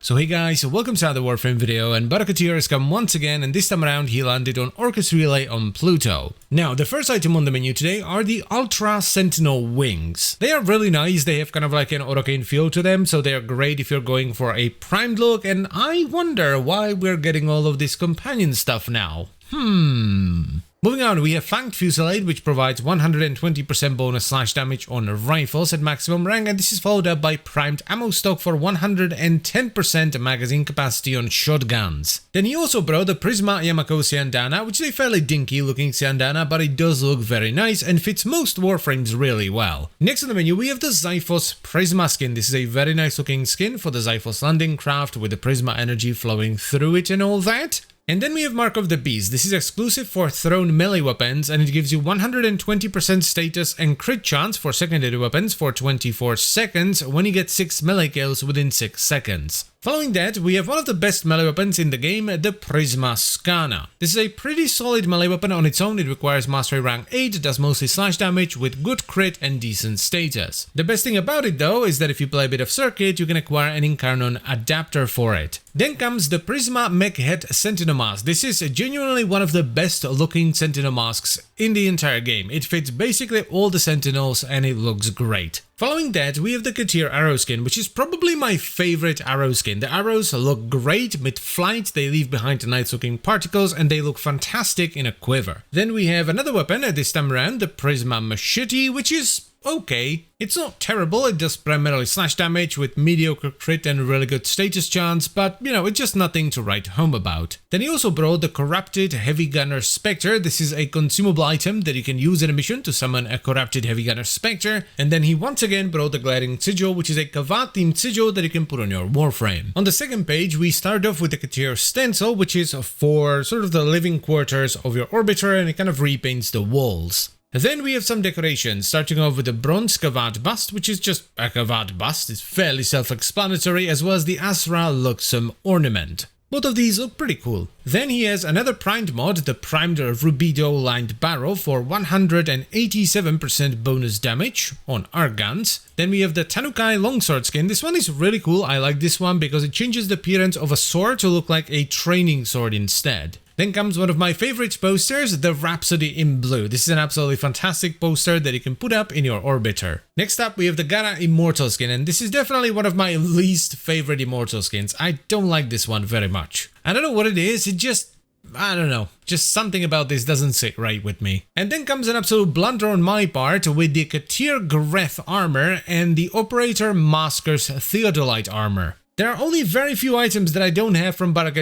So hey guys, welcome to another Warframe video, and Baro has come once again, and this time around he landed on Orcus Relay on Pluto. Now, the first item on the menu today are the Ultra Sentinel Wings. They are really nice, they have kind of like an autocane feel to them, so they are great if you're going for a primed look, and I wonder why we're getting all of this companion stuff now. Moving on, we have Fanged Fusillade, which provides 120% bonus slash damage on rifles at maximum rank, and this is followed up by Primed Ammo Stock for 110% magazine capacity on shotguns. Then he also brought the Prisma Yamako Siandana, which is a fairly dinky looking Siandana, but it does look very nice and fits most Warframes really well. Next on the menu, we have the Xiphos Prisma skin. This is a very nice looking skin for the Xiphos landing craft with the Prisma energy flowing through it and all that. And then we have Mark of the Beast. This is exclusive for thrown melee weapons, and it gives you 120% status and crit chance for secondary weapons for 24 seconds when you get 6 melee kills within 6 seconds. Following that, we have one of the best melee weapons in the game, the Prisma Scana. This is a pretty solid melee weapon on its own. It requires Mastery rank 8, does mostly slash damage with good crit and decent status. The best thing about it though is that if you play a bit of circuit, you can acquire an Incarnon adapter for it. Then comes the Prisma Mech Head Sentinel Mask. This is genuinely one of the best looking Sentinel masks in the entire game. It fits basically all the Sentinels and it looks great. Following that, we have the Katir arrow skin, which is probably my favorite arrow skin. The arrows look great mid-flight, they leave behind nice looking particles, and they look fantastic in a quiver. Then we have another weapon, this time around, the Prisma Machete, which is okay. It's not terrible, it does primarily slash damage with mediocre crit and really good status chance, but you know, it's just nothing to write home about. Then he also brought the Corrupted Heavy Gunner Spectre. This is a consumable item that you can use in a mission to summon a Corrupted Heavy Gunner Spectre. And then he once again brought the Glaring Sigil, which is a Kavat themed sigil that you can put on your Warframe. On the second page, we start off with the Katir Stencil, which is for sort of the living quarters of your orbiter, and it kind of repaints the walls. Then we have some decorations, starting off with the Bronze Kavat Bust, which is just a Kavat bust. It's fairly self-explanatory, as well as the Asra Luxum Ornament. Both of these look pretty cool. Then he has another primed mod, the Primed Rubido Lined Baro for 187% bonus damage on arc guns. Then we have the Tanukai Longsword skin. This one is really cool. I like this one because it changes the appearance of a sword to look like a training sword instead. Then comes one of my favorite posters, the Rhapsody in Blue. This is an absolutely fantastic poster that you can put up in your orbiter. Next up, we have the Gara Immortal skin, and this is definitely one of my least favorite Immortal skins. I don't like this one very much. I don't know what it is, it just... I don't know, just something about this doesn't sit right with me. And then comes an absolute blunder on my part with the Katir Greth armor and the Operator Masker's Theodolite armor. There are only very few items that I don't have from Baro,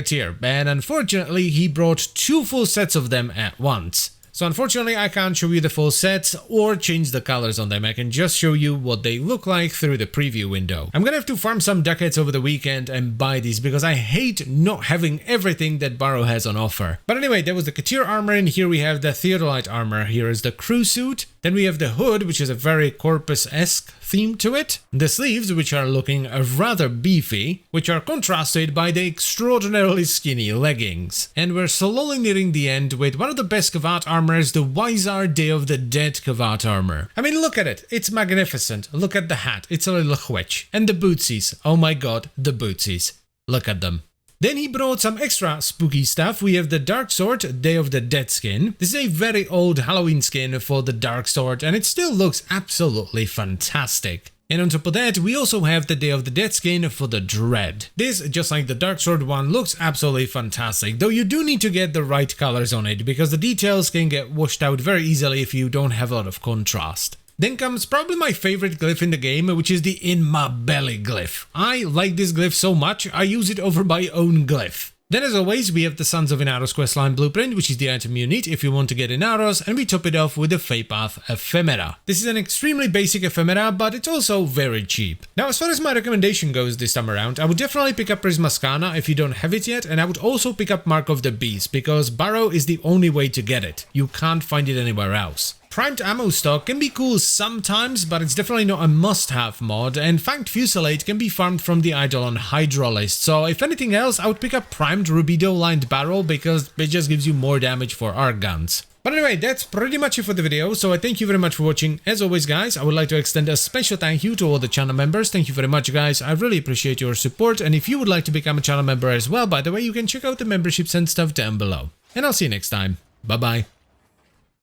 and unfortunately he brought 2 full sets of them at once. So unfortunately I can't show you the full sets or change the colors on them. I can just show you what they look like through the preview window. I'm gonna have to farm some ducats over the weekend and buy these because I hate not having everything that Baro has on offer. But anyway, there was the Katir armor, and here we have the Theodolite armor. Here is the crew suit. Then we have the hood, which is a very Corpus-esque theme to it. The sleeves, which are looking rather beefy, which are contrasted by the extraordinarily skinny leggings. And we're slowly nearing the end with one of the best Kavat armors, the Wizard Day of the Dead Kavat armor. I mean, look at it. It's magnificent. Look at the hat. It's a little witch. And the bootsies. Oh my god, the bootsies. Look at them. Then he brought some extra spooky stuff. We have the Dark Sword, Day of the Dead skin. This is a very old Halloween skin for the Dark Sword, and it still looks absolutely fantastic. And on top of that, we also have the Day of the Dead skin for the Dread. This, just like the Dark Sword one, looks absolutely fantastic, though you do need to get the right colors on it, because the details can get washed out very easily if you don't have a lot of contrast. Then comes probably my favorite glyph in the game, which is the In My Belly glyph. I like this glyph so much, I use it over my own glyph. Then as always, we have the Sons of Inaros questline blueprint, which is the item you need if you want to get Inaros, and we top it off with the Feypath Ephemera. This is an extremely basic ephemera, but it's also very cheap. Now, as far as my recommendation goes this time around, I would definitely pick up Prisma Scana if you don't have it yet, and I would also pick up Mark of the Beast, because Baro is the only way to get it. You can't find it anywhere else. Primed ammo stock can be cool sometimes, but it's definitely not a must-have mod, and Fanged Fusillade can be farmed from the Eidolon Hydra list, so if anything else, I would pick up Primed Rubido Lined Barrel because it just gives you more damage for arc guns. But anyway, that's pretty much it for the video, so I thank you very much for watching. As always, guys, I would like to extend a special thank you to all the channel members. Thank you very much, guys. I really appreciate your support, and if you would like to become a channel member as well, by the way, you can check out the memberships and stuff down below. And I'll see you next time. Bye-bye.